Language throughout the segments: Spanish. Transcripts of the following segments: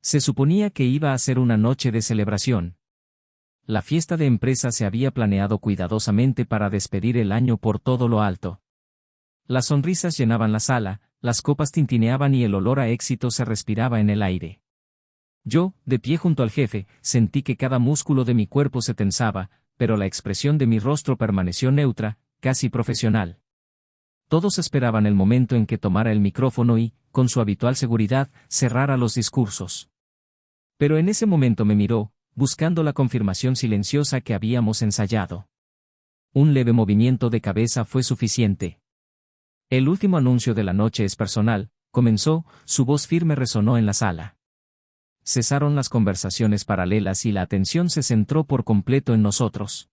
Se suponía que iba a ser una noche de celebración. La fiesta de empresa se había planeado cuidadosamente para despedir el año por todo lo alto. Las sonrisas llenaban la sala, las copas tintineaban y el olor a éxito se respiraba en el aire. Yo, de pie junto al jefe, sentí que cada músculo de mi cuerpo se tensaba, pero la expresión de mi rostro permaneció neutra, casi profesional. Todos esperaban el momento en que tomara el micrófono y, con su habitual seguridad, cerrara los discursos. Pero en ese momento me miró, buscando la confirmación silenciosa que habíamos ensayado. Un leve movimiento de cabeza fue suficiente. El último anuncio de la noche es personal, comenzó, su voz firme resonó en la sala. Cesaron las conversaciones paralelas y la atención se centró por completo en nosotros.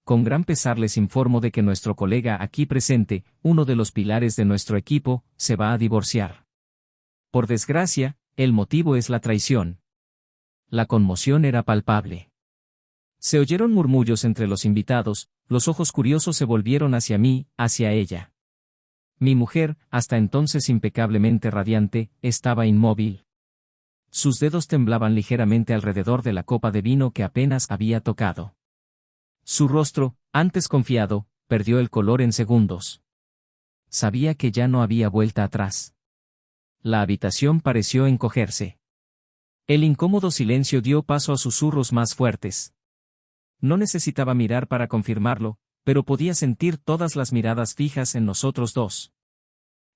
Con gran pesar les informo de que nuestro colega aquí presente, uno de los pilares de nuestro equipo, se va a divorciar. Por desgracia, el motivo es la traición. La conmoción era palpable. Se oyeron murmullos entre los invitados, los ojos curiosos se volvieron hacia mí, hacia ella. Mi mujer, hasta entonces impecablemente radiante, estaba inmóvil. Sus dedos temblaban ligeramente alrededor de la copa de vino que apenas había tocado. Su rostro, antes confiado, perdió el color en segundos. Sabía que ya no había vuelta atrás. La habitación pareció encogerse. El incómodo silencio dio paso a susurros más fuertes. No necesitaba mirar para confirmarlo, pero podía sentir todas las miradas fijas en nosotros dos.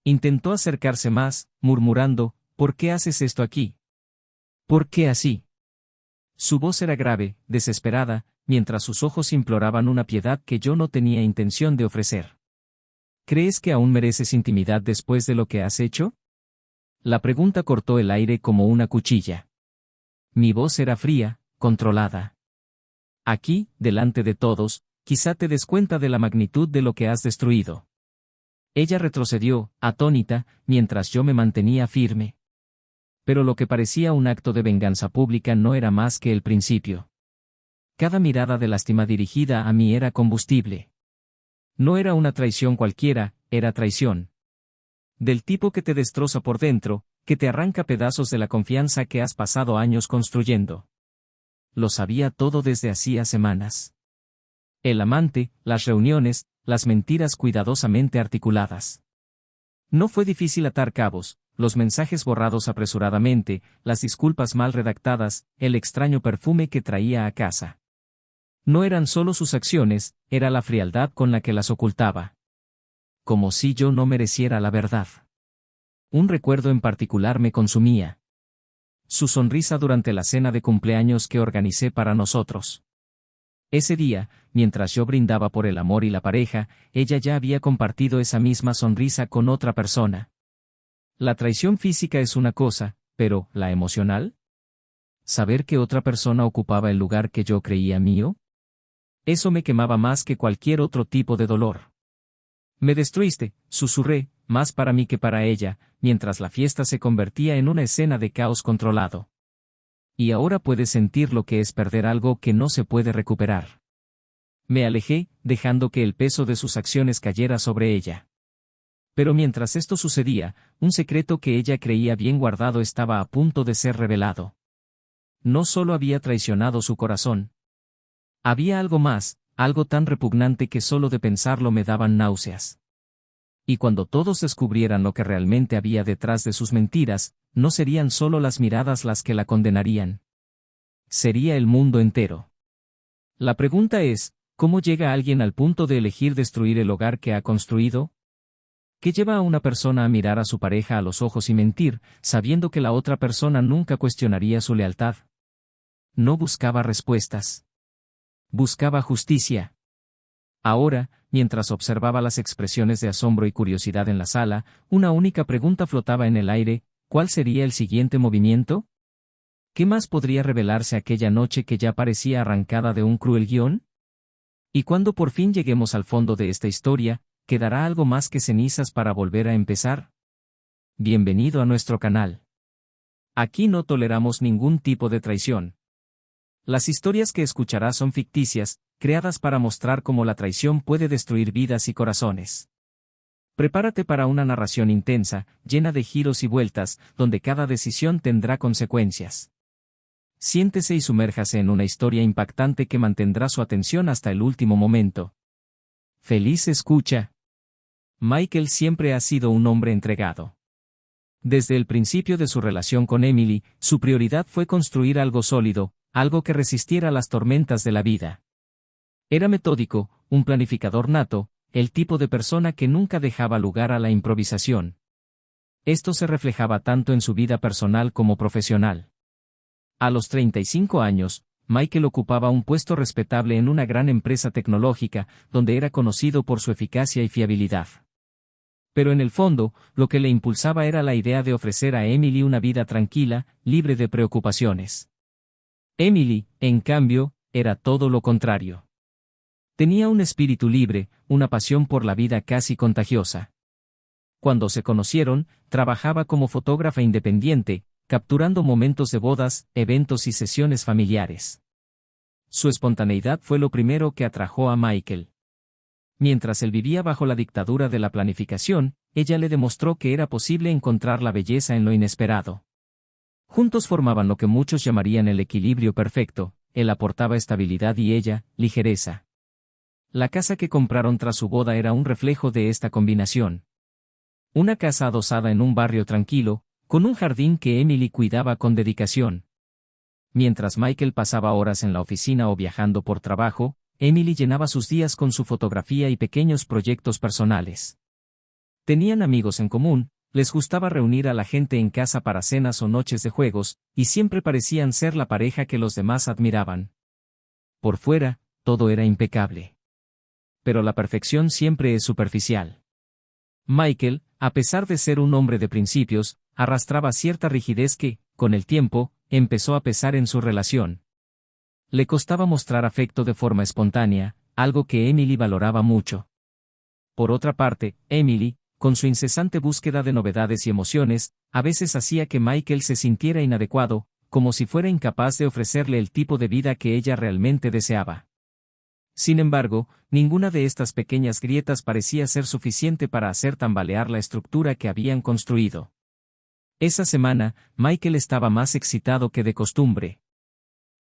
Intentó acercarse más, murmurando, ¿por qué haces esto aquí? ¿Por qué así? Su voz era grave, desesperada, mientras sus ojos imploraban una piedad que yo no tenía intención de ofrecer. ¿Crees que aún mereces intimidad después de lo que has hecho? La pregunta cortó el aire como una cuchilla. Mi voz era fría, controlada. Aquí, delante de todos, quizá te des cuenta de la magnitud de lo que has destruido. Ella retrocedió, atónita, mientras yo me mantenía firme. Pero lo que parecía un acto de venganza pública no era más que el principio. Cada mirada de lástima dirigida a mí era combustible. No era una traición cualquiera, era traición. Del tipo que te destroza por dentro, que te arranca pedazos de la confianza que has pasado años construyendo. Lo sabía todo desde hacía semanas. El amante, las reuniones, las mentiras cuidadosamente articuladas. No fue difícil atar cabos, los mensajes borrados apresuradamente, las disculpas mal redactadas, el extraño perfume que traía a casa. No eran solo sus acciones, era la frialdad con la que las ocultaba. Como si yo no mereciera la verdad. Un recuerdo en particular me consumía. Su sonrisa durante la cena de cumpleaños que organicé para nosotros. Ese día, mientras yo brindaba por el amor y la pareja, ella ya había compartido esa misma sonrisa con otra persona. La traición física es una cosa, pero, ¿la emocional? ¿Saber que otra persona ocupaba el lugar que yo creía mío? Eso me quemaba más que cualquier otro tipo de dolor. Me destruiste, susurré, más para mí que para ella, mientras la fiesta se convertía en una escena de caos controlado. Y ahora puedes sentir lo que es perder algo que no se puede recuperar. Me alejé, dejando que el peso de sus acciones cayera sobre ella. Pero mientras esto sucedía, un secreto que ella creía bien guardado estaba a punto de ser revelado. No solo había traicionado su corazón. Había algo más, algo tan repugnante que solo de pensarlo me daban náuseas. Y cuando todos descubrieran lo que realmente había detrás de sus mentiras, no serían solo las miradas las que la condenarían. Sería el mundo entero. La pregunta es, ¿cómo llega alguien al punto de elegir destruir el hogar que ha construido? ¿Qué lleva a una persona a mirar a su pareja a los ojos y mentir, sabiendo que la otra persona nunca cuestionaría su lealtad? No buscaba respuestas. Buscaba justicia. Ahora, mientras observaba las expresiones de asombro y curiosidad en la sala, una única pregunta flotaba en el aire: ¿cuál sería el siguiente movimiento? ¿Qué más podría revelarse aquella noche que ya parecía arrancada de un cruel guión? Y cuando por fin lleguemos al fondo de esta historia, ¿quedará algo más que cenizas para volver a empezar? Bienvenido a nuestro canal. Aquí no toleramos ningún tipo de traición. Las historias que escucharás son ficticias, creadas para mostrar cómo la traición puede destruir vidas y corazones. Prepárate para una narración intensa, llena de giros y vueltas, donde cada decisión tendrá consecuencias. Siéntese y sumérjase en una historia impactante que mantendrá su atención hasta el último momento. Feliz escucha. Michael siempre ha sido un hombre entregado. Desde el principio de su relación con Emily, su prioridad fue construir algo sólido, algo que resistiera las tormentas de la vida. Era metódico, un planificador nato, el tipo de persona que nunca dejaba lugar a la improvisación. Esto se reflejaba tanto en su vida personal como profesional. A los 35 años, Michael ocupaba un puesto respetable en una gran empresa tecnológica, donde era conocido por su eficacia y fiabilidad. Pero en el fondo, lo que le impulsaba era la idea de ofrecer a Emily una vida tranquila, libre de preocupaciones. Emily, en cambio, era todo lo contrario. Tenía un espíritu libre, una pasión por la vida casi contagiosa. Cuando se conocieron, trabajaba como fotógrafa independiente, capturando momentos de bodas, eventos y sesiones familiares. Su espontaneidad fue lo primero que atrajo a Michael. Mientras él vivía bajo la dictadura de la planificación, ella le demostró que era posible encontrar la belleza en lo inesperado. Juntos formaban lo que muchos llamarían el equilibrio perfecto, él aportaba estabilidad y ella, ligereza. La casa que compraron tras su boda era un reflejo de esta combinación. Una casa adosada en un barrio tranquilo, con un jardín que Emily cuidaba con dedicación. Mientras Michael pasaba horas en la oficina o viajando por trabajo, Emily llenaba sus días con su fotografía y pequeños proyectos personales. Tenían amigos en común, les gustaba reunir a la gente en casa para cenas o noches de juegos, y siempre parecían ser la pareja que los demás admiraban. Por fuera, todo era impecable. Pero la perfección siempre es superficial. Michael, a pesar de ser un hombre de principios, arrastraba cierta rigidez que, con el tiempo, empezó a pesar en su relación. Le costaba mostrar afecto de forma espontánea, algo que Emily valoraba mucho. Por otra parte, Emily, con su incesante búsqueda de novedades y emociones, a veces hacía que Michael se sintiera inadecuado, como si fuera incapaz de ofrecerle el tipo de vida que ella realmente deseaba. Sin embargo, ninguna de estas pequeñas grietas parecía ser suficiente para hacer tambalear la estructura que habían construido. Esa semana, Michael estaba más excitado que de costumbre.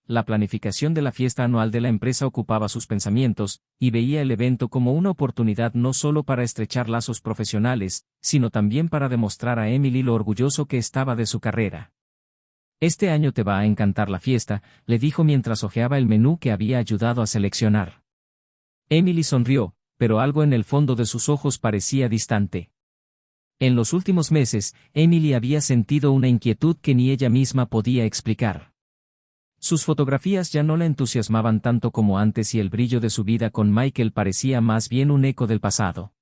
La planificación de la fiesta anual de la empresa ocupaba sus pensamientos, y veía el evento como una oportunidad no solo para estrechar lazos profesionales, sino también para demostrar a Emily lo orgulloso que estaba de su carrera. «Este año te va a encantar la fiesta», le dijo mientras hojeaba el menú que había ayudado a seleccionar. Emily sonrió, pero algo en el fondo de sus ojos parecía distante. En los últimos meses, Emily había sentido una inquietud que ni ella misma podía explicar. Sus fotografías ya no la entusiasmaban tanto como antes y el brillo de su vida con Michael parecía más bien un eco del pasado.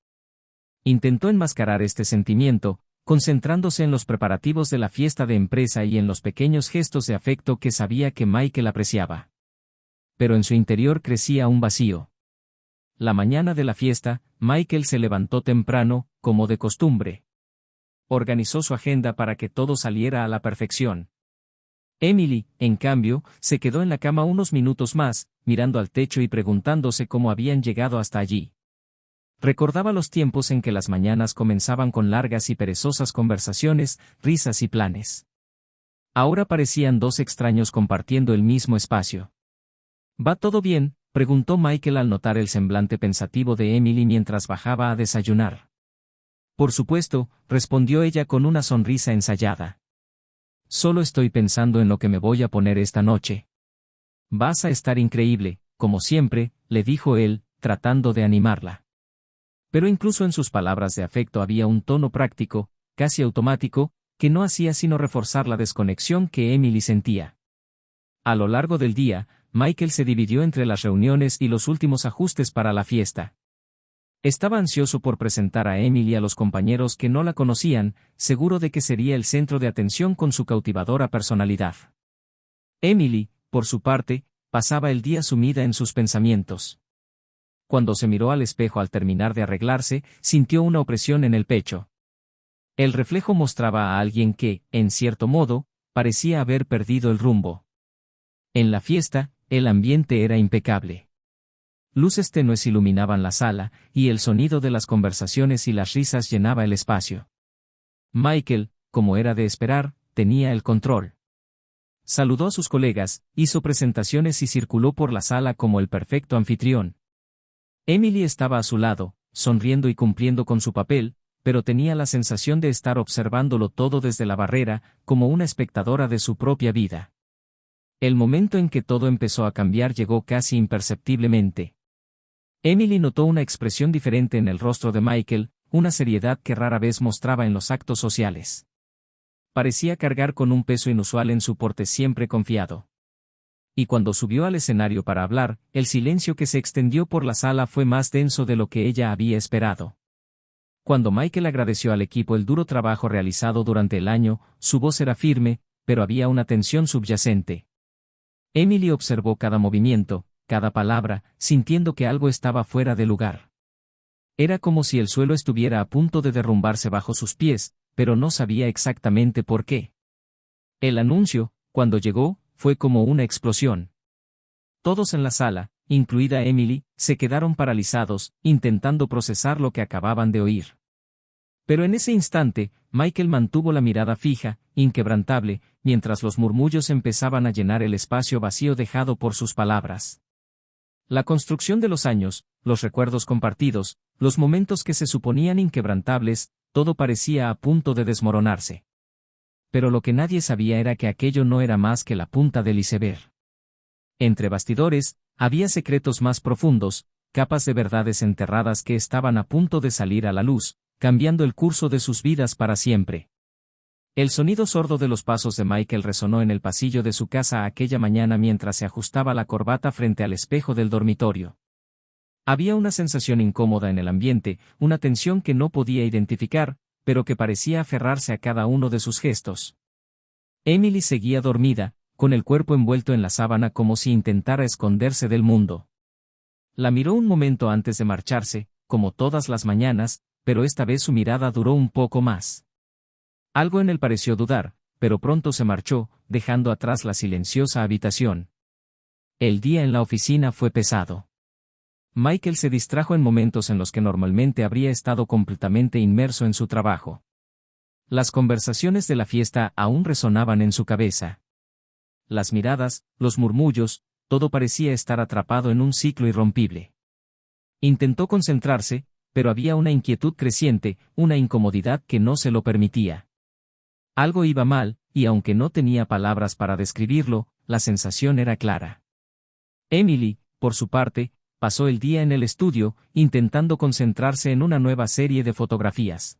Intentó enmascarar este sentimiento, concentrándose en los preparativos de la fiesta de empresa y en los pequeños gestos de afecto que sabía que Michael apreciaba. Pero en su interior crecía un vacío. La mañana de la fiesta, Michael se levantó temprano, como de costumbre. Organizó su agenda para que todo saliera a la perfección. Emily, en cambio, se quedó en la cama unos minutos más, mirando al techo y preguntándose cómo habían llegado hasta allí. Recordaba los tiempos en que las mañanas comenzaban con largas y perezosas conversaciones, risas y planes. Ahora parecían dos extraños compartiendo el mismo espacio. «¿Va todo bien?», preguntó Michael al notar el semblante pensativo de Emily mientras bajaba a desayunar. «Por supuesto», respondió ella con una sonrisa ensayada. «Solo estoy pensando en lo que me voy a poner esta noche». «Vas a estar increíble, como siempre», le dijo él, tratando de animarla. Pero incluso en sus palabras de afecto había un tono práctico, casi automático, que no hacía sino reforzar la desconexión que Emily sentía. A lo largo del día, Michael se dividió entre las reuniones y los últimos ajustes para la fiesta. Estaba ansioso por presentar a Emily a los compañeros que no la conocían, seguro de que sería el centro de atención con su cautivadora personalidad. Emily, por su parte, pasaba el día sumida en sus pensamientos. Cuando se miró al espejo al terminar de arreglarse, sintió una opresión en el pecho. El reflejo mostraba a alguien que, en cierto modo, parecía haber perdido el rumbo. En la fiesta, el ambiente era impecable. Luces tenues iluminaban la sala, y el sonido de las conversaciones y las risas llenaba el espacio. Michael, como era de esperar, tenía el control. Saludó a sus colegas, hizo presentaciones y circuló por la sala como el perfecto anfitrión. Emily estaba a su lado, sonriendo y cumpliendo con su papel, pero tenía la sensación de estar observándolo todo desde la barrera, como una espectadora de su propia vida. El momento en que todo empezó a cambiar llegó casi imperceptiblemente. Emily notó una expresión diferente en el rostro de Michael, una seriedad que rara vez mostraba en los actos sociales. Parecía cargar con un peso inusual en su porte siempre confiado. Y cuando subió al escenario para hablar, el silencio que se extendió por la sala fue más denso de lo que ella había esperado. Cuando Michael agradeció al equipo el duro trabajo realizado durante el año, su voz era firme, pero había una tensión subyacente. Emily observó cada movimiento, cada palabra, sintiendo que algo estaba fuera de lugar. Era como si el suelo estuviera a punto de derrumbarse bajo sus pies, pero no sabía exactamente por qué. El anuncio, cuando llegó, fue como una explosión. Todos en la sala, incluida Emily, se quedaron paralizados, intentando procesar lo que acababan de oír. Pero en ese instante, Michael mantuvo la mirada fija, inquebrantable, mientras los murmullos empezaban a llenar el espacio vacío dejado por sus palabras. La construcción de los años, los recuerdos compartidos, los momentos que se suponían inquebrantables, todo parecía a punto de desmoronarse. Pero lo que nadie sabía era que aquello no era más que la punta del iceberg. Entre bastidores, había secretos más profundos, capas de verdades enterradas que estaban a punto de salir a la luz, cambiando el curso de sus vidas para siempre. El sonido sordo de los pasos de Michael resonó en el pasillo de su casa aquella mañana mientras se ajustaba la corbata frente al espejo del dormitorio. Había una sensación incómoda en el ambiente, una tensión que no podía identificar, pero que parecía aferrarse a cada uno de sus gestos. Emily seguía dormida, con el cuerpo envuelto en la sábana como si intentara esconderse del mundo. La miró un momento antes de marcharse, como todas las mañanas, pero esta vez su mirada duró un poco más. Algo en él pareció dudar, pero pronto se marchó, dejando atrás la silenciosa habitación. El día en la oficina fue pesado. Michael se distrajo en momentos en los que normalmente habría estado completamente inmerso en su trabajo. Las conversaciones de la fiesta aún resonaban en su cabeza. Las miradas, los murmullos, todo parecía estar atrapado en un ciclo irrompible. Intentó concentrarse, pero había una inquietud creciente, una incomodidad que no se lo permitía. Algo iba mal, y aunque no tenía palabras para describirlo, la sensación era clara. Emily, por su parte, pasó el día en el estudio, intentando concentrarse en una nueva serie de fotografías.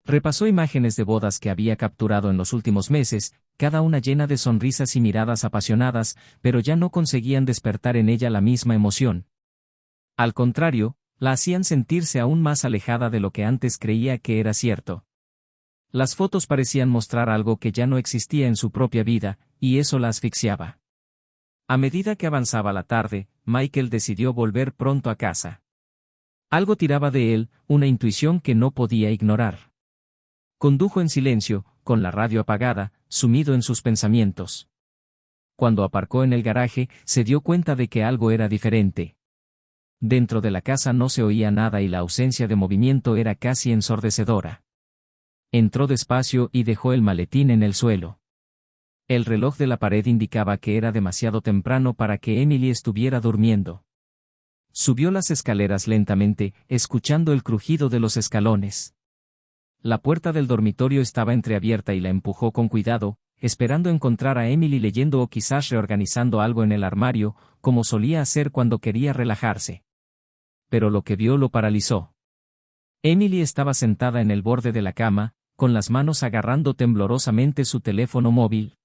Repasó imágenes de bodas que había capturado en los últimos meses, cada una llena de sonrisas y miradas apasionadas, pero ya no conseguían despertar en ella la misma emoción. Al contrario, la hacían sentirse aún más alejada de lo que antes creía que era cierto. Las fotos parecían mostrar algo que ya no existía en su propia vida, y eso la asfixiaba. A medida que avanzaba la tarde, Michael decidió volver pronto a casa. Algo tiraba de él, una intuición que no podía ignorar. Condujo en silencio, con la radio apagada, sumido en sus pensamientos. Cuando aparcó en el garaje, se dio cuenta de que algo era diferente. Dentro de la casa no se oía nada y la ausencia de movimiento era casi ensordecedora. Entró despacio y dejó el maletín en el suelo. El reloj de la pared indicaba que era demasiado temprano para que Emily estuviera durmiendo. Subió las escaleras lentamente, escuchando el crujido de los escalones. La puerta del dormitorio estaba entreabierta y la empujó con cuidado, esperando encontrar a Emily leyendo o quizás reorganizando algo en el armario, como solía hacer cuando quería relajarse. Pero lo que vio lo paralizó. Emily estaba sentada en el borde de la cama, con las manos agarrando temblorosamente su teléfono móvil.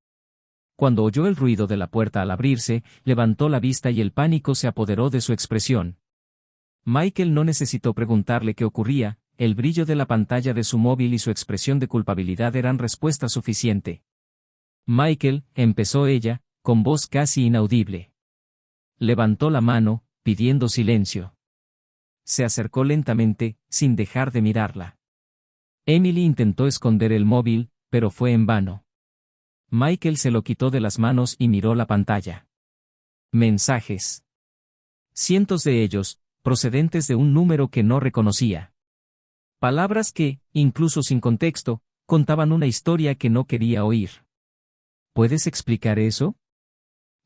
Cuando oyó el ruido de la puerta al abrirse, levantó la vista y el pánico se apoderó de su expresión. Michael no necesitó preguntarle qué ocurría, el brillo de la pantalla de su móvil y su expresión de culpabilidad eran respuesta suficiente. Michael, empezó ella, con voz casi inaudible. Levantó la mano, pidiendo silencio. Se acercó lentamente, sin dejar de mirarla. Emily intentó esconder el móvil, pero fue en vano. Michael se lo quitó de las manos y miró la pantalla. Mensajes. Cientos de ellos, procedentes de un número que no reconocía. Palabras que, incluso sin contexto, contaban una historia que no quería oír. ¿Puedes explicar eso?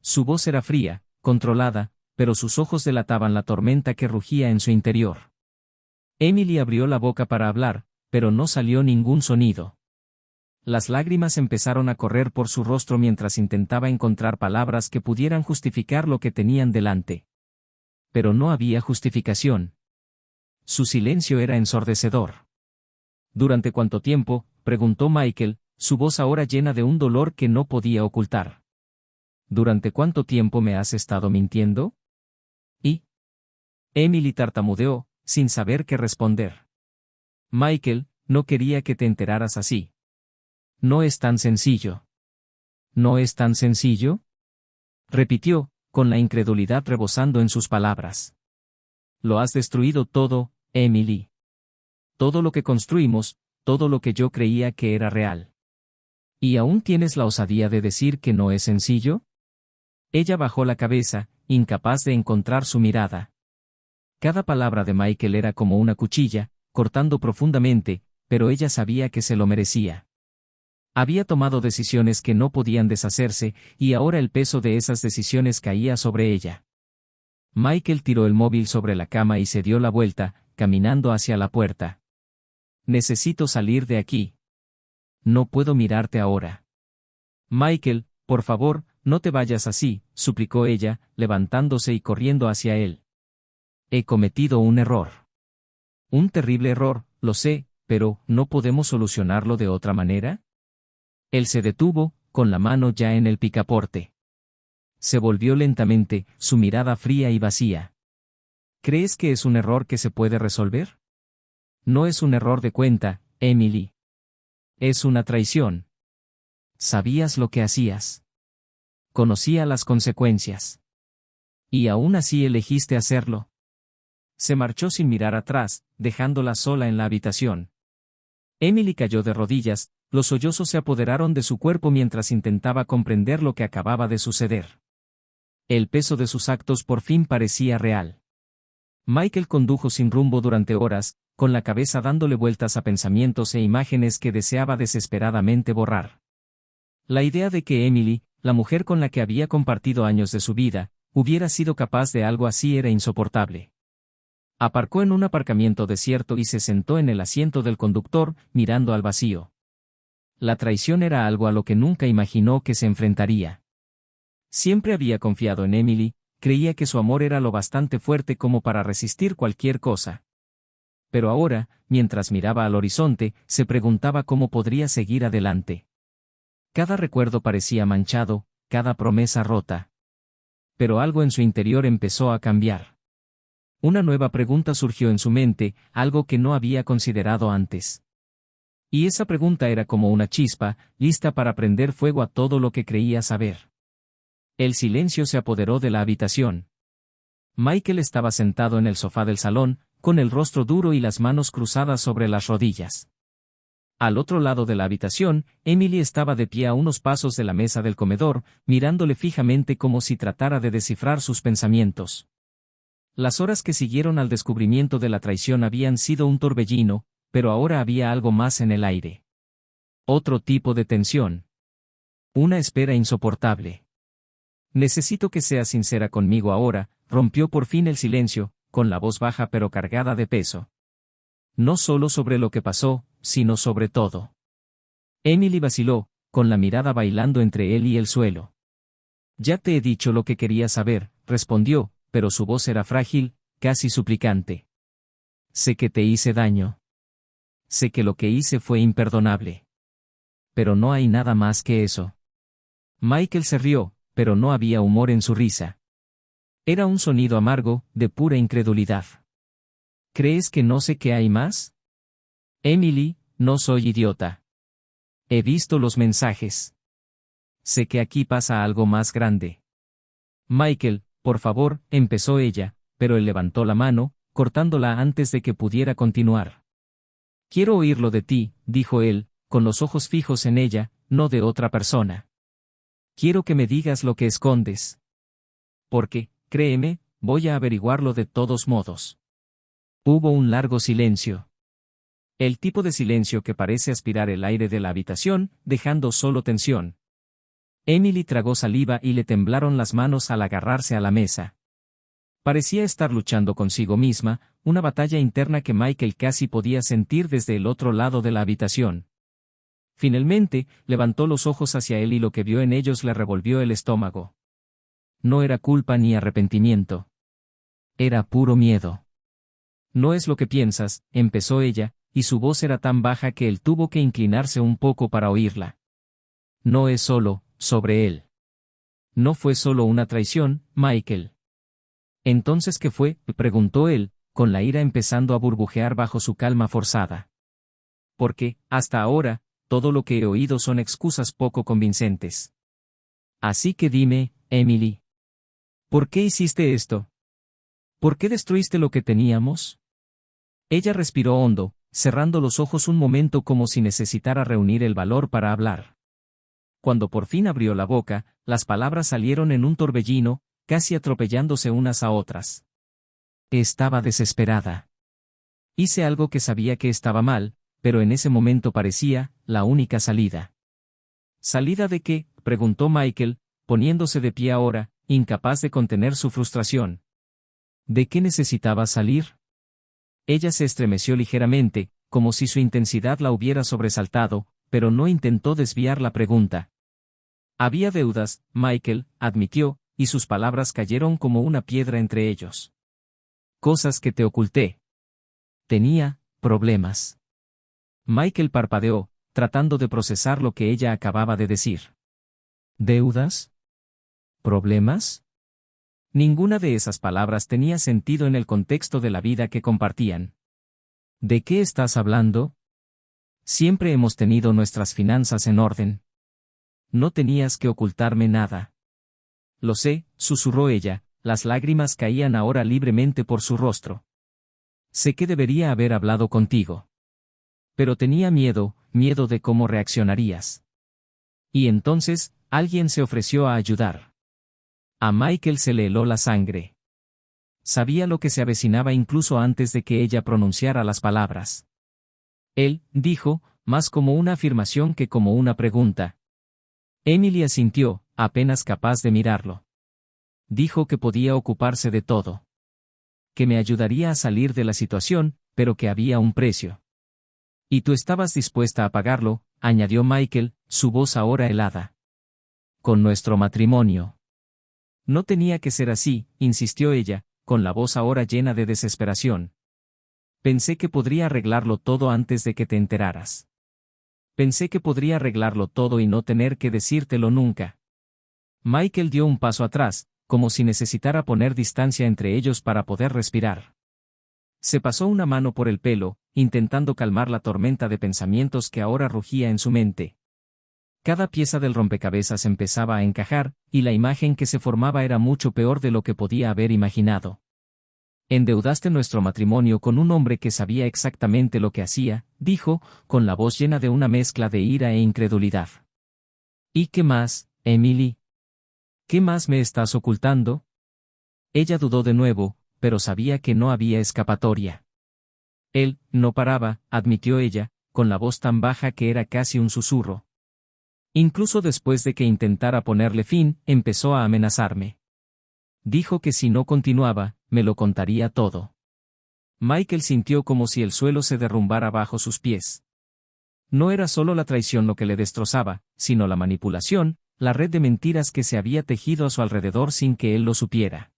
Su voz era fría, controlada, pero sus ojos delataban la tormenta que rugía en su interior. Emily abrió la boca para hablar, pero no salió ningún sonido. Las lágrimas empezaron a correr por su rostro mientras intentaba encontrar palabras que pudieran justificar lo que tenían delante. Pero no había justificación. Su silencio era ensordecedor. ¿Durante cuánto tiempo?, preguntó Michael, su voz ahora llena de un dolor que no podía ocultar. ¿Durante cuánto tiempo me has estado mintiendo? ¿Y? Emily tartamudeó, sin saber qué responder. Michael, no quería que te enteraras así. No es tan sencillo. ¿No es tan sencillo? Repitió, con la incredulidad rebosando en sus palabras. Lo has destruido todo, Emily. Todo lo que construimos, todo lo que yo creía que era real. ¿Y aún tienes la osadía de decir que no es sencillo? Ella bajó la cabeza, incapaz de encontrar su mirada. Cada palabra de Michael era como una cuchilla, cortando profundamente, pero ella sabía que se lo merecía. Había tomado decisiones que no podían deshacerse, y ahora el peso de esas decisiones caía sobre ella. Michael tiró el móvil sobre la cama y se dio la vuelta, caminando hacia la puerta. Necesito salir de aquí. No puedo mirarte ahora. Michael, por favor, no te vayas así, suplicó ella, levantándose y corriendo hacia él. He cometido un error. Un terrible error, lo sé, pero ¿no podemos solucionarlo de otra manera? Él se detuvo, con la mano ya en el picaporte. Se volvió lentamente, su mirada fría y vacía. ¿Crees que es un error que se puede resolver? No es un error de cuenta, Emily. Es una traición. Sabías lo que hacías. Conocía las consecuencias. Y aún así elegiste hacerlo. Se marchó sin mirar atrás, dejándola sola en la habitación. Emily cayó de rodillas, los sollozos se apoderaron de su cuerpo mientras intentaba comprender lo que acababa de suceder. El peso de sus actos por fin parecía real. Michael condujo sin rumbo durante horas, con la cabeza dándole vueltas a pensamientos e imágenes que deseaba desesperadamente borrar. La idea de que Emily, la mujer con la que había compartido años de su vida, hubiera sido capaz de algo así era insoportable. Aparcó en un aparcamiento desierto y se sentó en el asiento del conductor, mirando al vacío. La traición era algo a lo que nunca imaginó que se enfrentaría. Siempre había confiado en Emily, creía que su amor era lo bastante fuerte como para resistir cualquier cosa. Pero ahora, mientras miraba al horizonte, se preguntaba cómo podría seguir adelante. Cada recuerdo parecía manchado, cada promesa rota. Pero algo en su interior empezó a cambiar. Una nueva pregunta surgió en su mente, algo que no había considerado antes. Y esa pregunta era como una chispa, lista para prender fuego a todo lo que creía saber. El silencio se apoderó de la habitación. Michael estaba sentado en el sofá del salón, con el rostro duro y las manos cruzadas sobre las rodillas. Al otro lado de la habitación, Emily estaba de pie a unos pasos de la mesa del comedor, mirándole fijamente como si tratara de descifrar sus pensamientos. Las horas que siguieron al descubrimiento de la traición habían sido un torbellino, pero ahora había algo más en el aire. Otro tipo de tensión. Una espera insoportable. Necesito que seas sincera conmigo ahora, rompió por fin el silencio, con la voz baja pero cargada de peso. No solo sobre lo que pasó, sino sobre todo. Emily vaciló, con la mirada bailando entre él y el suelo. Ya te he dicho lo que quería saber, respondió, pero su voz era frágil, casi suplicante. Sé que te hice daño. Sé que lo que hice fue imperdonable. Pero no hay nada más que eso. Michael se rió, pero no había humor en su risa. Era un sonido amargo, de pura incredulidad. ¿Crees que no sé qué hay más? Emily, no soy idiota. He visto los mensajes. Sé que aquí pasa algo más grande. Michael, por favor, empezó ella, pero él levantó la mano, cortándola antes de que pudiera continuar. Quiero oírlo de ti, dijo él, con los ojos fijos en ella, no de otra persona. Quiero que me digas lo que escondes. Porque, créeme, voy a averiguarlo de todos modos. Hubo un largo silencio. El tipo de silencio que parece aspirar el aire de la habitación, dejando solo tensión. Emily tragó saliva y le temblaron las manos al agarrarse a la mesa. Parecía estar luchando consigo misma, una batalla interna que Michael casi podía sentir desde el otro lado de la habitación. Finalmente, levantó los ojos hacia él y lo que vio en ellos le revolvió el estómago. No era culpa ni arrepentimiento. Era puro miedo. No es lo que piensas, empezó ella, y su voz era tan baja que él tuvo que inclinarse un poco para oírla. No es solo, sobre él. No fue solo una traición, Michael. ¿Entonces qué fue?, preguntó él, con la ira empezando a burbujear bajo su calma forzada. Porque, hasta ahora, todo lo que he oído son excusas poco convincentes. Así que dime, Emily. ¿Por qué hiciste esto? ¿Por qué destruiste lo que teníamos? Ella respiró hondo, cerrando los ojos un momento como si necesitara reunir el valor para hablar. Cuando por fin abrió la boca, las palabras salieron en un torbellino, casi atropellándose unas a otras. Estaba desesperada. Hice algo que sabía que estaba mal, pero en ese momento parecía la única salida. ¿Salida de qué?, preguntó Michael, poniéndose de pie ahora, incapaz de contener su frustración. ¿De qué necesitaba salir? Ella se estremeció ligeramente, como si su intensidad la hubiera sobresaltado, pero no intentó desviar la pregunta. Había deudas, Michael, admitió, y sus palabras cayeron como una piedra entre ellos. Cosas que te oculté. Tenía problemas. Michael parpadeó, tratando de procesar lo que ella acababa de decir. ¿Deudas? ¿Problemas? Ninguna de esas palabras tenía sentido en el contexto de la vida que compartían. ¿De qué estás hablando? Siempre hemos tenido nuestras finanzas en orden. No tenías que ocultarme nada. Lo sé, susurró ella, las lágrimas caían ahora libremente por su rostro. Sé que debería haber hablado contigo. Pero tenía miedo de cómo reaccionarías. Y entonces, alguien se ofreció a ayudar. A Michael se le heló la sangre. Sabía lo que se avecinaba incluso antes de que ella pronunciara las palabras. Él, dijo, más como una afirmación que como una pregunta. Emily asintió, apenas capaz de mirarlo. Dijo que podía ocuparse de todo. Que me ayudaría a salir de la situación, pero que había un precio. Y tú estabas dispuesta a pagarlo, añadió Michael, su voz ahora helada. Con nuestro matrimonio. No tenía que ser así, insistió ella, con la voz ahora llena de desesperación. Pensé que podría arreglarlo todo antes de que te enteraras. Pensé que podría arreglarlo todo y no tener que decírtelo nunca. Michael dio un paso atrás, como si necesitara poner distancia entre ellos para poder respirar. Se pasó una mano por el pelo, intentando calmar la tormenta de pensamientos que ahora rugía en su mente. Cada pieza del rompecabezas empezaba a encajar, y la imagen que se formaba era mucho peor de lo que podía haber imaginado. Endeudaste nuestro matrimonio con un hombre que sabía exactamente lo que hacía, dijo, con la voz llena de una mezcla de ira e incredulidad. ¿Y qué más, Emily? ¿Qué más me estás ocultando? Ella dudó de nuevo, pero sabía que no había escapatoria. Él, no paraba, admitió ella, con la voz tan baja que era casi un susurro. Incluso después de que intentara ponerle fin, empezó a amenazarme. Dijo que si no continuaba, me lo contaría todo. Michael sintió como si el suelo se derrumbara bajo sus pies. No era solo la traición lo que le destrozaba, sino la manipulación, la red de mentiras que se había tejido a su alrededor sin que él lo supiera.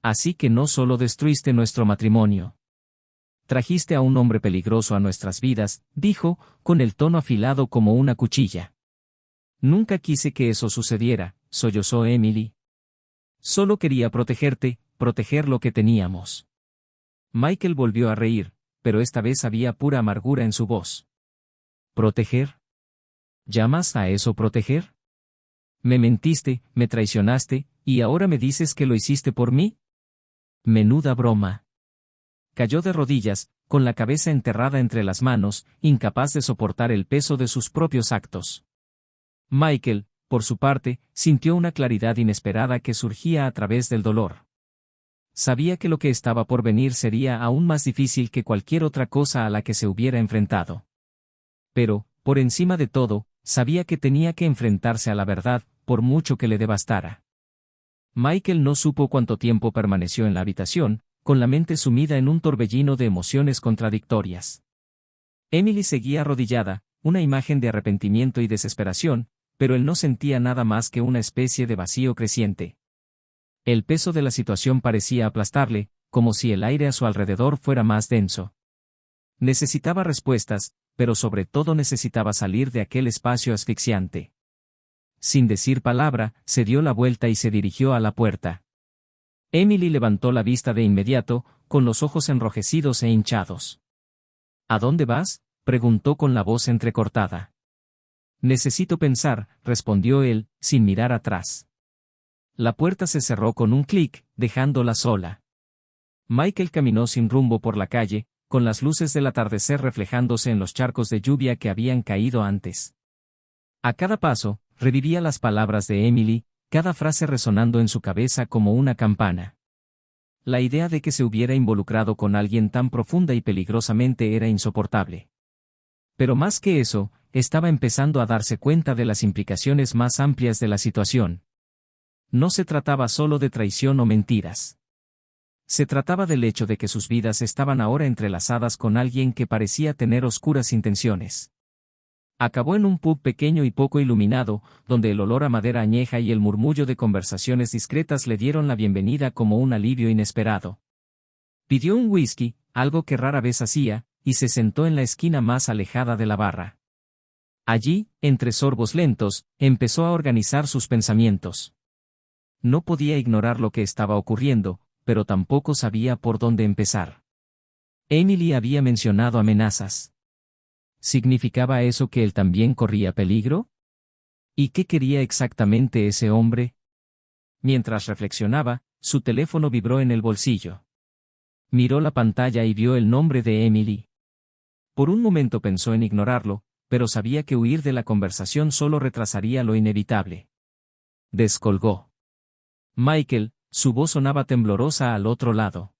Así que no solo destruiste nuestro matrimonio. Trajiste a un hombre peligroso a nuestras vidas, dijo, con el tono afilado como una cuchilla. Nunca quise que eso sucediera, sollozó Emily. Solo quería protegerte, proteger lo que teníamos. Michael volvió a reír, pero esta vez había pura amargura en su voz. ¿Proteger? ¿Llamas a eso proteger? Me mentiste, me traicionaste, ¿y ahora me dices que lo hiciste por mí? Menuda broma. Cayó de rodillas, con la cabeza enterrada entre las manos, incapaz de soportar el peso de sus propios actos. Michael, por su parte, sintió una claridad inesperada que surgía a través del dolor. Sabía que lo que estaba por venir sería aún más difícil que cualquier otra cosa a la que se hubiera enfrentado. Pero, por encima de todo, sabía que tenía que enfrentarse a la verdad, por mucho que le devastara. Michael no supo cuánto tiempo permaneció en la habitación, con la mente sumida en un torbellino de emociones contradictorias. Emily seguía arrodillada, una imagen de arrepentimiento y desesperación, pero él no sentía nada más que una especie de vacío creciente. El peso de la situación parecía aplastarle, como si el aire a su alrededor fuera más denso. Necesitaba respuestas, pero sobre todo necesitaba salir de aquel espacio asfixiante. Sin decir palabra, se dio la vuelta y se dirigió a la puerta. Emily levantó la vista de inmediato, con los ojos enrojecidos e hinchados. ¿A dónde vas?, preguntó con la voz entrecortada. Necesito pensar, respondió él, sin mirar atrás. La puerta se cerró con un clic, dejándola sola. Michael caminó sin rumbo por la calle, con las luces del atardecer reflejándose en los charcos de lluvia que habían caído antes. A cada paso, revivía las palabras de Emily, cada frase resonando en su cabeza como una campana. La idea de que se hubiera involucrado con alguien tan profunda y peligrosamente era insoportable. Pero más que eso, estaba empezando a darse cuenta de las implicaciones más amplias de la situación. No se trataba solo de traición o mentiras. Se trataba del hecho de que sus vidas estaban ahora entrelazadas con alguien que parecía tener oscuras intenciones. Acabó en un pub pequeño y poco iluminado, donde el olor a madera añeja y el murmullo de conversaciones discretas le dieron la bienvenida como un alivio inesperado. Pidió un whisky, algo que rara vez hacía, y se sentó en la esquina más alejada de la barra. Allí, entre sorbos lentos, empezó a organizar sus pensamientos. No podía ignorar lo que estaba ocurriendo, pero tampoco sabía por dónde empezar. Emily había mencionado amenazas. ¿Significaba eso que él también corría peligro? ¿Y qué quería exactamente ese hombre? Mientras reflexionaba, su teléfono vibró en el bolsillo. Miró la pantalla y vio el nombre de Emily. Por un momento pensó en ignorarlo, pero sabía que huir de la conversación solo retrasaría lo inevitable. Descolgó. Michael, su voz sonaba temblorosa al otro lado.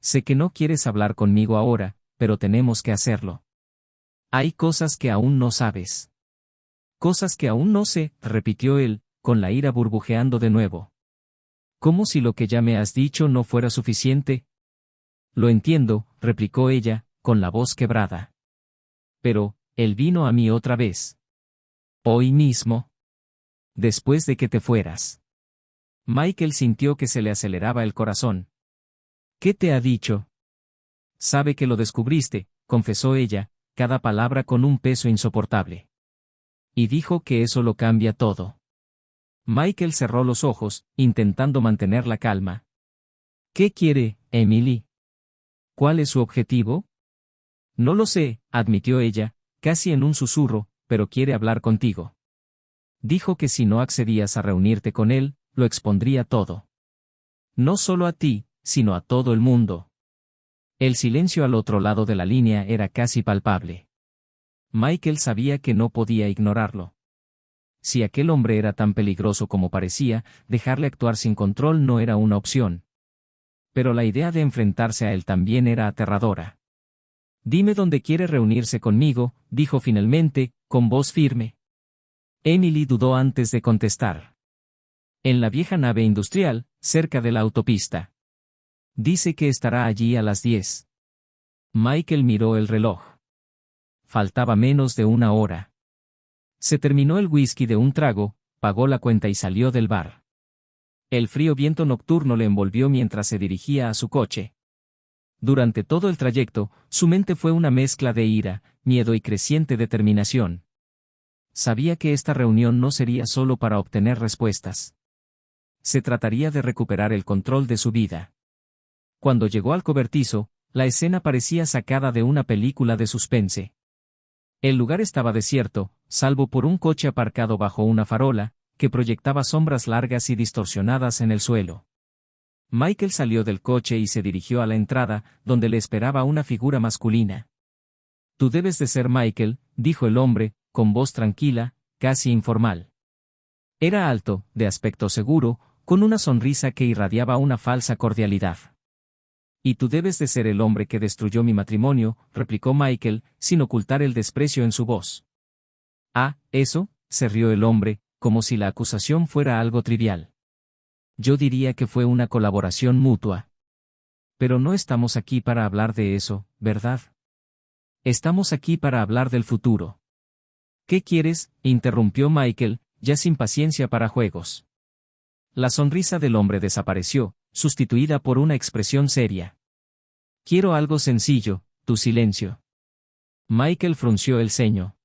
Sé que no quieres hablar conmigo ahora, pero tenemos que hacerlo. Hay cosas que aún no sabes. Cosas que aún no sé, repitió él, con la ira burbujeando de nuevo. Como si lo que ya me has dicho no fuera suficiente. Lo entiendo, replicó ella, con la voz quebrada. Pero, él vino a mí otra vez. Hoy mismo. Después de que te fueras. Michael sintió que se le aceleraba el corazón. ¿Qué te ha dicho? Sabe que lo descubriste, confesó ella, cada palabra con un peso insoportable. Y dijo que eso lo cambia todo. Michael cerró los ojos, intentando mantener la calma. ¿Qué quiere, Emily? ¿Cuál es su objetivo? No lo sé, admitió ella, casi en un susurro, pero quiere hablar contigo. Dijo que si no accedías a reunirte con él, lo expondría todo. No solo a ti, sino a todo el mundo. El silencio al otro lado de la línea era casi palpable. Michael sabía que no podía ignorarlo. Si aquel hombre era tan peligroso como parecía, dejarle actuar sin control no era una opción. Pero la idea de enfrentarse a él también era aterradora. Dime dónde quiere reunirse conmigo, dijo finalmente, con voz firme. Emily dudó antes de contestar. En la vieja nave industrial, cerca de la autopista. Dice que estará allí a las 10. Michael miró el reloj. Faltaba menos de una hora. Se terminó el whisky de un trago, pagó la cuenta y salió del bar. El frío viento nocturno le envolvió mientras se dirigía a su coche. Durante todo el trayecto, su mente fue una mezcla de ira, miedo y creciente determinación. Sabía que esta reunión no sería solo para obtener respuestas. Se trataría de recuperar el control de su vida. Cuando llegó al cobertizo, la escena parecía sacada de una película de suspense. El lugar estaba desierto, salvo por un coche aparcado bajo una farola, que proyectaba sombras largas y distorsionadas en el suelo. Michael salió del coche y se dirigió a la entrada, donde le esperaba una figura masculina. Tú debes de ser Michael, dijo el hombre, con voz tranquila, casi informal. Era alto, de aspecto seguro, con una sonrisa que irradiaba una falsa cordialidad. «Y tú debes de ser el hombre que destruyó mi matrimonio», replicó Michael, sin ocultar el desprecio en su voz. «Ah, eso», se rió el hombre, como si la acusación fuera algo trivial. «Yo diría que fue una colaboración mutua. Pero no estamos aquí para hablar de eso, ¿verdad? Estamos aquí para hablar del futuro». «¿Qué quieres?», interrumpió Michael, ya sin paciencia para juegos. La sonrisa del hombre desapareció, sustituida por una expresión seria. «Quiero algo sencillo, tu silencio». Michael frunció el ceño.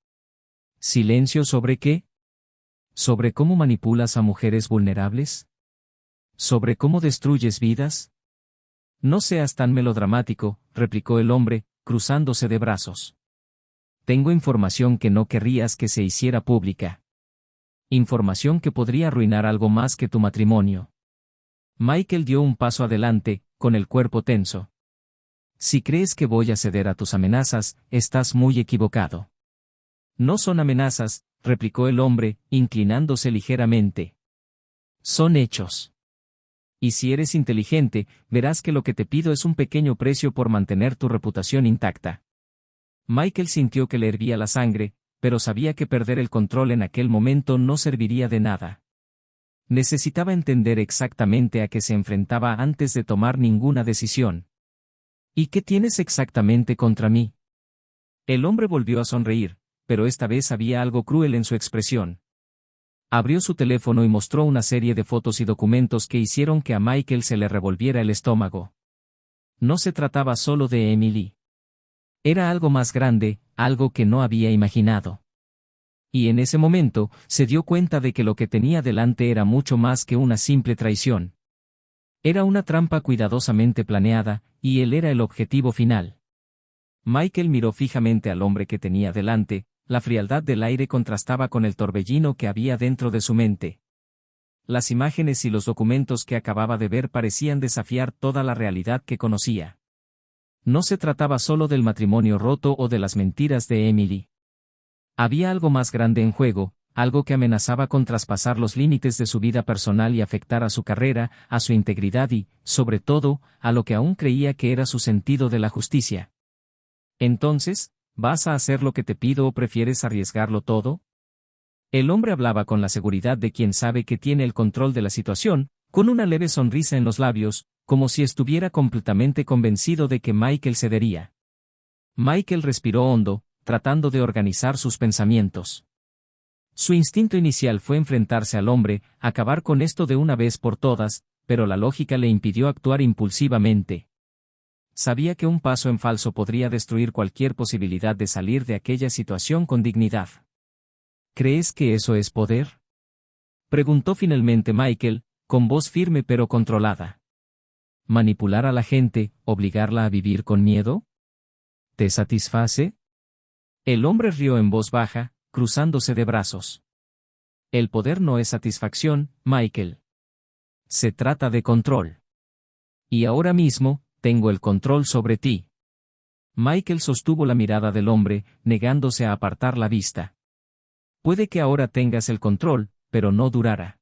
«¿Silencio sobre qué? ¿Sobre cómo manipulas a mujeres vulnerables? ¿Sobre cómo destruyes vidas?» «No seas tan melodramático», replicó el hombre, cruzándose de brazos. «Tengo información que no querrías que se hiciera pública. Información que podría arruinar algo más que tu matrimonio». Michael dio un paso adelante, con el cuerpo tenso. «Si crees que voy a ceder a tus amenazas, estás muy equivocado». «No son amenazas», replicó el hombre, inclinándose ligeramente. «Son hechos. Y si eres inteligente, verás que lo que te pido es un pequeño precio por mantener tu reputación intacta». Michael sintió que le hervía la sangre, pero sabía que perder el control en aquel momento no serviría de nada. Necesitaba entender exactamente a qué se enfrentaba antes de tomar ninguna decisión. «¿Y qué tienes exactamente contra mí?». El hombre volvió a sonreír, pero esta vez había algo cruel en su expresión. Abrió su teléfono y mostró una serie de fotos y documentos que hicieron que a Michael se le revolviera el estómago. No se trataba solo de Emily. Era algo más grande, algo que no había imaginado. Y en ese momento, se dio cuenta de que lo que tenía delante era mucho más que una simple traición. Era una trampa cuidadosamente planeada, y él era el objetivo final. Michael miró fijamente al hombre que tenía delante. La frialdad del aire contrastaba con el torbellino que había dentro de su mente. Las imágenes y los documentos que acababa de ver parecían desafiar toda la realidad que conocía. No se trataba solo del matrimonio roto o de las mentiras de Emily. Había algo más grande en juego, algo que amenazaba con traspasar los límites de su vida personal y afectar a su carrera, a su integridad y, sobre todo, a lo que aún creía que era su sentido de la justicia. «Entonces, ¿vas a hacer lo que te pido o prefieres arriesgarlo todo?». El hombre hablaba con la seguridad de quien sabe que tiene el control de la situación, con una leve sonrisa en los labios, como si estuviera completamente convencido de que Michael cedería. Michael respiró hondo, tratando de organizar sus pensamientos. Su instinto inicial fue enfrentarse al hombre, acabar con esto de una vez por todas, pero la lógica le impidió actuar impulsivamente. Sabía que un paso en falso podría destruir cualquier posibilidad de salir de aquella situación con dignidad. «¿Crees que eso es poder?», preguntó finalmente Michael, con voz firme pero controlada. «¿Manipular a la gente, obligarla a vivir con miedo? ¿Te satisface?». El hombre rió en voz baja, cruzándose de brazos. «El poder no es satisfacción, Michael. Se trata de control. Y ahora mismo, tengo el control sobre ti». Michael sostuvo la mirada del hombre, negándose a apartar la vista. «Puede que ahora tengas el control, pero no durará.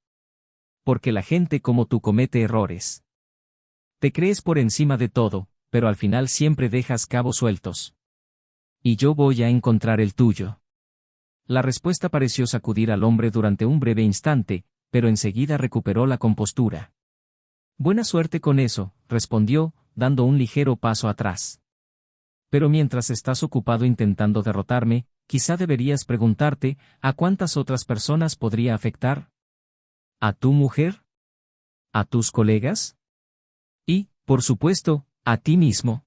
Porque la gente como tú comete errores. Te crees por encima de todo, pero al final siempre dejas cabos sueltos. Y yo voy a encontrar el tuyo». La respuesta pareció sacudir al hombre durante un breve instante, pero enseguida recuperó la compostura. «Buena suerte con eso», respondió, dando un ligero paso atrás. «Pero mientras estás ocupado intentando derrotarme, quizá deberías preguntarte, ¿a cuántas otras personas podría afectar? ¿A tu mujer? ¿A tus colegas? Y, por supuesto, a ti mismo.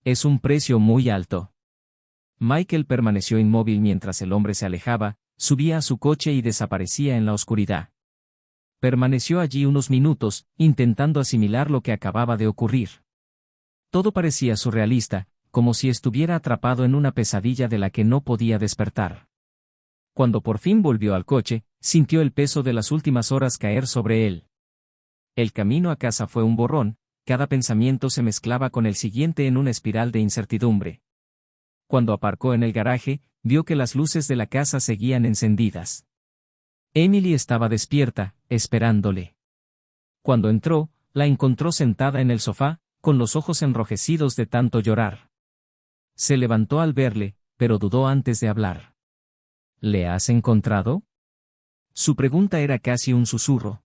Es un precio muy alto». Michael permaneció inmóvil mientras el hombre se alejaba, subía a su coche y desaparecía en la oscuridad. Permaneció allí unos minutos, intentando asimilar lo que acababa de ocurrir. Todo parecía surrealista, como si estuviera atrapado en una pesadilla de la que no podía despertar. Cuando por fin volvió al coche, sintió el peso de las últimas horas caer sobre él. El camino a casa fue un borrón, cada pensamiento se mezclaba con el siguiente en una espiral de incertidumbre. Cuando aparcó en el garaje, vio que las luces de la casa seguían encendidas. Emily estaba despierta, esperándole. Cuando entró, la encontró sentada en el sofá, con los ojos enrojecidos de tanto llorar. Se levantó al verle, pero dudó antes de hablar. ¿Le has encontrado? Su pregunta era casi un susurro.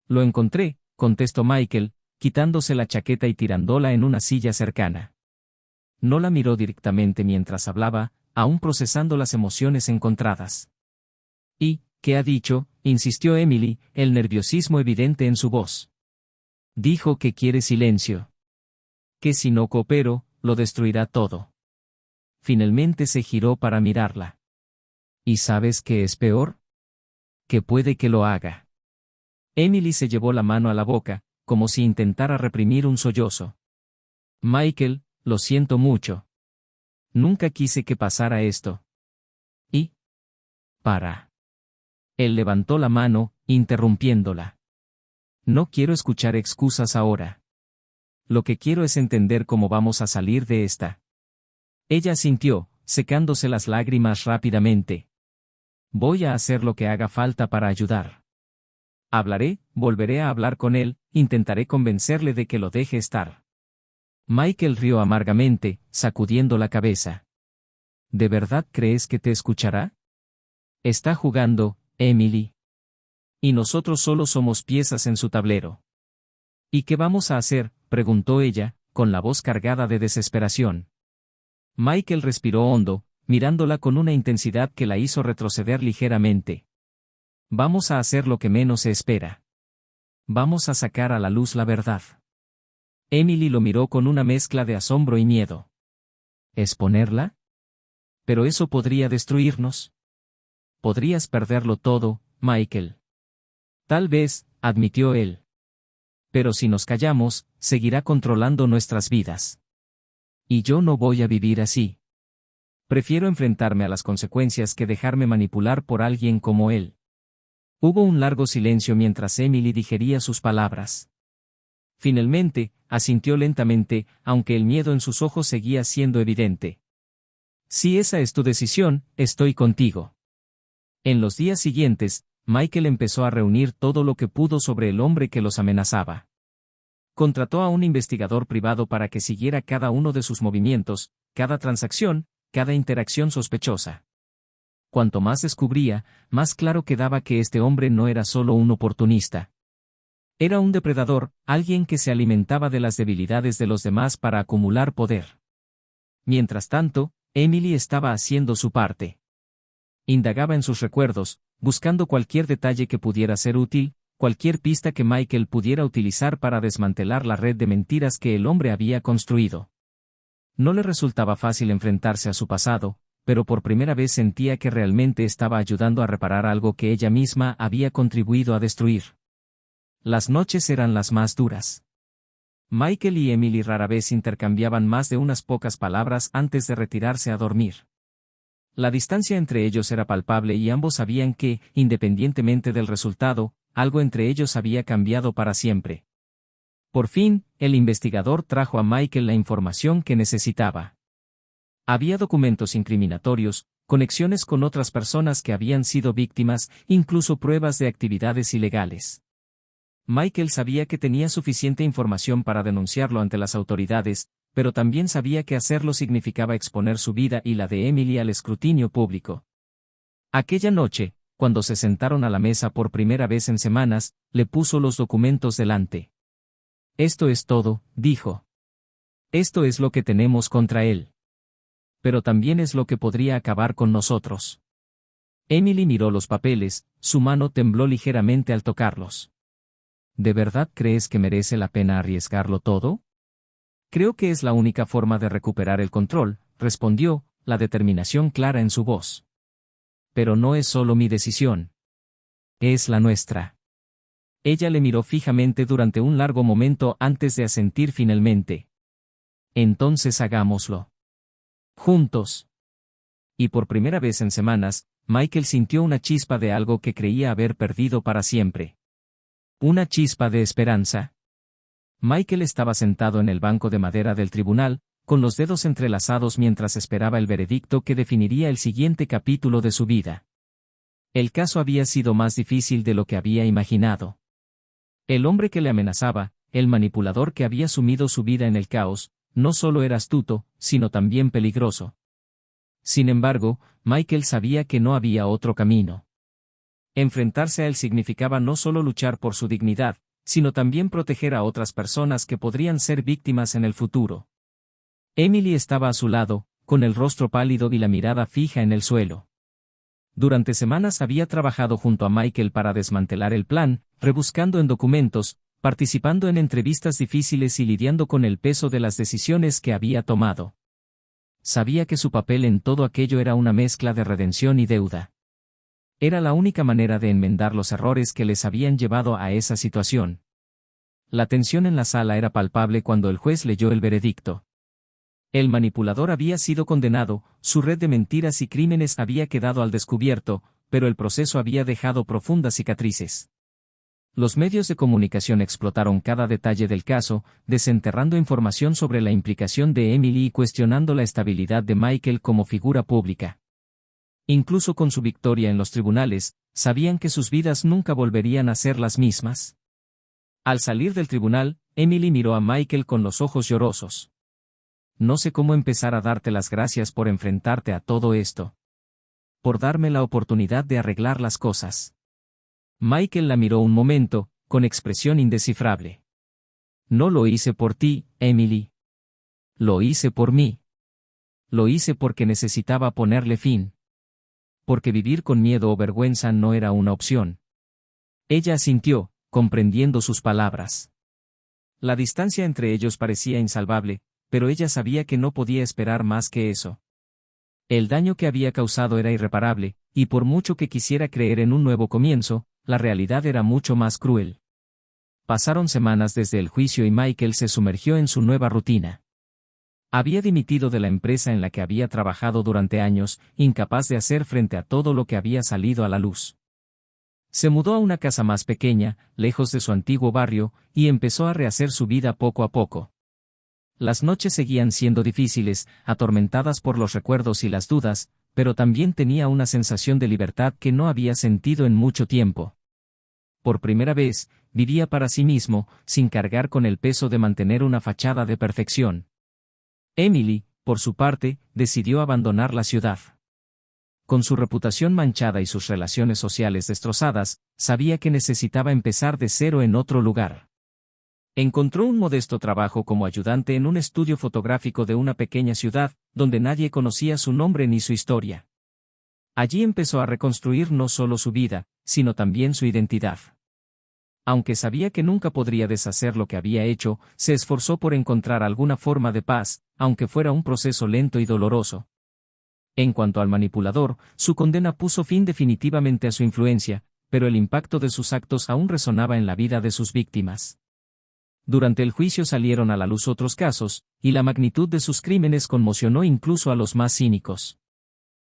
Lo encontré, contestó Michael, quitándose la chaqueta y tirándola en una silla cercana. No la miró directamente mientras hablaba, aún procesando las emociones encontradas. ¿Y qué ha dicho?, insistió Emily, el nerviosismo evidente en su voz. Dijo que quiere silencio. Que si no coopero, lo destruirá todo. Finalmente se giró para mirarla. ¿Y sabes qué es peor? Que puede que lo haga. Emily se llevó la mano a la boca, como si intentara reprimir un sollozo. Michael, lo siento mucho. Nunca quise que pasara esto. ¿Y? Para. Él levantó la mano, interrumpiéndola. No quiero escuchar excusas ahora. Lo que quiero es entender cómo vamos a salir de esta. Ella asintió, secándose las lágrimas rápidamente. Voy a hacer lo que haga falta para ayudar. Volveré a hablar con él, intentaré convencerle de que lo deje estar. Michael rió amargamente, sacudiendo la cabeza. ¿De verdad crees que te escuchará? Está jugando, Emily. Y nosotros solo somos piezas en su tablero. ¿Y qué vamos a hacer?, preguntó ella, con la voz cargada de desesperación. Michael respiró hondo, mirándola con una intensidad que la hizo retroceder ligeramente. Vamos a hacer lo que menos se espera. Vamos a sacar a la luz la verdad. Emily lo miró con una mezcla de asombro y miedo. ¿Exponerla? Pero eso podría destruirnos. Podrías perderlo todo, Michael. Tal vez, admitió él. Pero si nos callamos, seguirá controlando nuestras vidas. Y yo no voy a vivir así. Prefiero enfrentarme a las consecuencias que dejarme manipular por alguien como él. Hubo un largo silencio mientras Emily digería sus palabras. Finalmente, asintió lentamente, aunque el miedo en sus ojos seguía siendo evidente. Si esa es tu decisión, estoy contigo. En los días siguientes, Michael empezó a reunir todo lo que pudo sobre el hombre que los amenazaba. Contrató a un investigador privado para que siguiera cada uno de sus movimientos, cada transacción, cada interacción sospechosa. Cuanto más descubría, más claro quedaba que este hombre no era solo un oportunista. Era un depredador, alguien que se alimentaba de las debilidades de los demás para acumular poder. Mientras tanto, Emily estaba haciendo su parte. Indagaba en sus recuerdos, buscando cualquier detalle que pudiera ser útil, cualquier pista que Michael pudiera utilizar para desmantelar la red de mentiras que el hombre había construido. No le resultaba fácil enfrentarse a su pasado, pero por primera vez sentía que realmente estaba ayudando a reparar algo que ella misma había contribuido a destruir. Las noches eran las más duras. Michael y Emily rara vez intercambiaban más de unas pocas palabras antes de retirarse a dormir. La distancia entre ellos era palpable y ambos sabían que, independientemente del resultado, algo entre ellos había cambiado para siempre. Por fin, el investigador trajo a Michael la información que necesitaba. Había documentos incriminatorios, conexiones con otras personas que habían sido víctimas, incluso pruebas de actividades ilegales. Michael sabía que tenía suficiente información para denunciarlo ante las autoridades, pero también sabía que hacerlo significaba exponer su vida y la de Emily al escrutinio público. Aquella noche, cuando se sentaron a la mesa por primera vez en semanas, le puso los documentos delante. Esto es todo, dijo. Esto es lo que tenemos contra él. Pero también es lo que podría acabar con nosotros. Emily miró los papeles, su mano tembló ligeramente al tocarlos. ¿De verdad crees que merece la pena arriesgarlo todo? Creo que es la única forma de recuperar el control, respondió, la determinación clara en su voz. Pero no es solo mi decisión. Es la nuestra. Ella le miró fijamente durante un largo momento antes de asentir finalmente. Entonces hagámoslo. Juntos. Y por primera vez en semanas, Michael sintió una chispa de algo que creía haber perdido para siempre. Una chispa de esperanza. Michael estaba sentado en el banco de madera del tribunal, con los dedos entrelazados mientras esperaba el veredicto que definiría el siguiente capítulo de su vida. El caso había sido más difícil de lo que había imaginado. El hombre que le amenazaba, el manipulador que había sumido su vida en el caos, no solo era astuto, sino también peligroso. Sin embargo, Michael sabía que no había otro camino. Enfrentarse a él significaba no solo luchar por su dignidad, sino también proteger a otras personas que podrían ser víctimas en el futuro. Emily estaba a su lado, con el rostro pálido y la mirada fija en el suelo. Durante semanas había trabajado junto a Michael para desmantelar el plan, rebuscando en documentos, participando en entrevistas difíciles y lidiando con el peso de las decisiones que había tomado. Sabía que su papel en todo aquello era una mezcla de redención y deuda. Era la única manera de enmendar los errores que les habían llevado a esa situación. La tensión en la sala era palpable cuando el juez leyó el veredicto. El manipulador había sido condenado, su red de mentiras y crímenes había quedado al descubierto, pero el proceso había dejado profundas cicatrices. Los medios de comunicación explotaron cada detalle del caso, desenterrando información sobre la implicación de Emily y cuestionando la estabilidad de Michael como figura pública. Incluso con su victoria en los tribunales, sabían que sus vidas nunca volverían a ser las mismas. Al salir del tribunal, Emily miró a Michael con los ojos llorosos. No sé cómo empezar a darte las gracias por enfrentarte a todo esto. Por darme la oportunidad de arreglar las cosas. Michael la miró un momento, con expresión indescifrable. No lo hice por ti, Emily. Lo hice por mí. Lo hice porque necesitaba ponerle fin. Porque vivir con miedo o vergüenza no era una opción. Ella asintió, comprendiendo sus palabras. La distancia entre ellos parecía insalvable, pero ella sabía que no podía esperar más que eso. El daño que había causado era irreparable, y por mucho que quisiera creer en un nuevo comienzo, la realidad era mucho más cruel. Pasaron semanas desde el juicio y Michael se sumergió en su nueva rutina. Había dimitido de la empresa en la que había trabajado durante años, incapaz de hacer frente a todo lo que había salido a la luz. Se mudó a una casa más pequeña, lejos de su antiguo barrio, y empezó a rehacer su vida poco a poco. Las noches seguían siendo difíciles, atormentadas por los recuerdos y las dudas, pero también tenía una sensación de libertad que no había sentido en mucho tiempo. Por primera vez, vivía para sí mismo, sin cargar con el peso de mantener una fachada de perfección. Emily, por su parte, decidió abandonar la ciudad. Con su reputación manchada y sus relaciones sociales destrozadas, sabía que necesitaba empezar de cero en otro lugar. Encontró un modesto trabajo como ayudante en un estudio fotográfico de una pequeña ciudad, donde nadie conocía su nombre ni su historia. Allí empezó a reconstruir no solo su vida, sino también su identidad. Aunque sabía que nunca podría deshacer lo que había hecho, se esforzó por encontrar alguna forma de paz, aunque fuera un proceso lento y doloroso. En cuanto al manipulador, su condena puso fin definitivamente a su influencia, pero el impacto de sus actos aún resonaba en la vida de sus víctimas. Durante el juicio salieron a la luz otros casos, y la magnitud de sus crímenes conmocionó incluso a los más cínicos.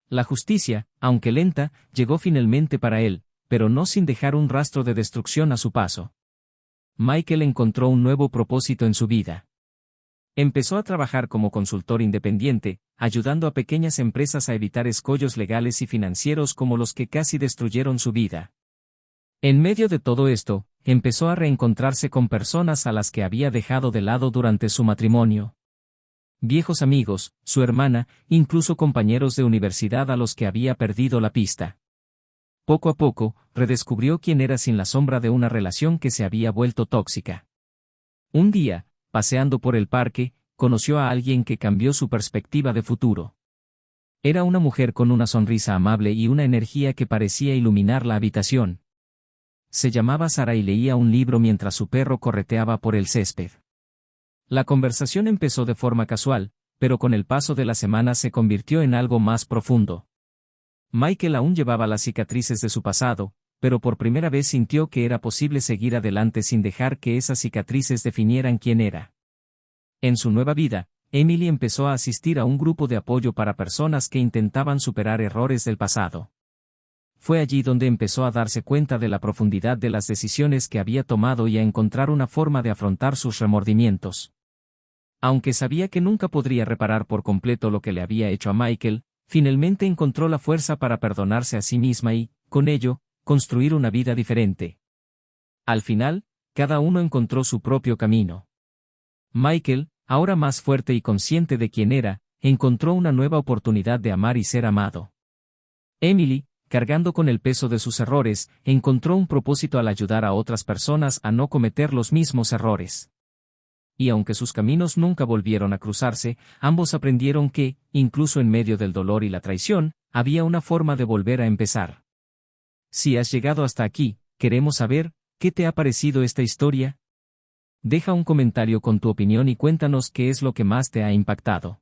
La justicia, aunque lenta, llegó finalmente para él, pero no sin dejar un rastro de destrucción a su paso. Michael encontró un nuevo propósito en su vida. Empezó a trabajar como consultor independiente, ayudando a pequeñas empresas a evitar escollos legales y financieros como los que casi destruyeron su vida. En medio de todo esto, empezó a reencontrarse con personas a las que había dejado de lado durante su matrimonio. Viejos amigos, su hermana, incluso compañeros de universidad a los que había perdido la pista. Poco a poco, redescubrió quién era sin la sombra de una relación que se había vuelto tóxica. Un día, paseando por el parque, conoció a alguien que cambió su perspectiva de futuro. Era una mujer con una sonrisa amable y una energía que parecía iluminar la habitación. Se llamaba Sara y leía un libro mientras su perro correteaba por el césped. La conversación empezó de forma casual, pero con el paso de las semanas se convirtió en algo más profundo. Michael aún llevaba las cicatrices de su pasado, pero por primera vez sintió que era posible seguir adelante sin dejar que esas cicatrices definieran quién era. En su nueva vida, Emily empezó a asistir a un grupo de apoyo para personas que intentaban superar errores del pasado. Fue allí donde empezó a darse cuenta de la profundidad de las decisiones que había tomado y a encontrar una forma de afrontar sus remordimientos. Aunque sabía que nunca podría reparar por completo lo que le había hecho a Michael, finalmente encontró la fuerza para perdonarse a sí misma y, con ello, construir una vida diferente. Al final, cada uno encontró su propio camino. Michael, ahora más fuerte y consciente de quién era, encontró una nueva oportunidad de amar y ser amado. Emily, cargando con el peso de sus errores, encontró un propósito al ayudar a otras personas a no cometer los mismos errores. Y aunque sus caminos nunca volvieron a cruzarse, ambos aprendieron que, incluso en medio del dolor y la traición, había una forma de volver a empezar. Si has llegado hasta aquí, queremos saber, ¿qué te ha parecido esta historia? Deja un comentario con tu opinión y cuéntanos qué es lo que más te ha impactado.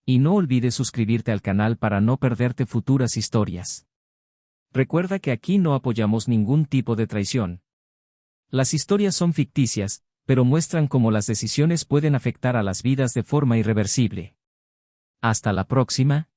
Y no olvides suscribirte al canal para no perderte futuras historias. Recuerda que aquí no apoyamos ningún tipo de traición. Las historias son ficticias, pero muestran cómo las decisiones pueden afectar a las vidas de forma irreversible. Hasta la próxima.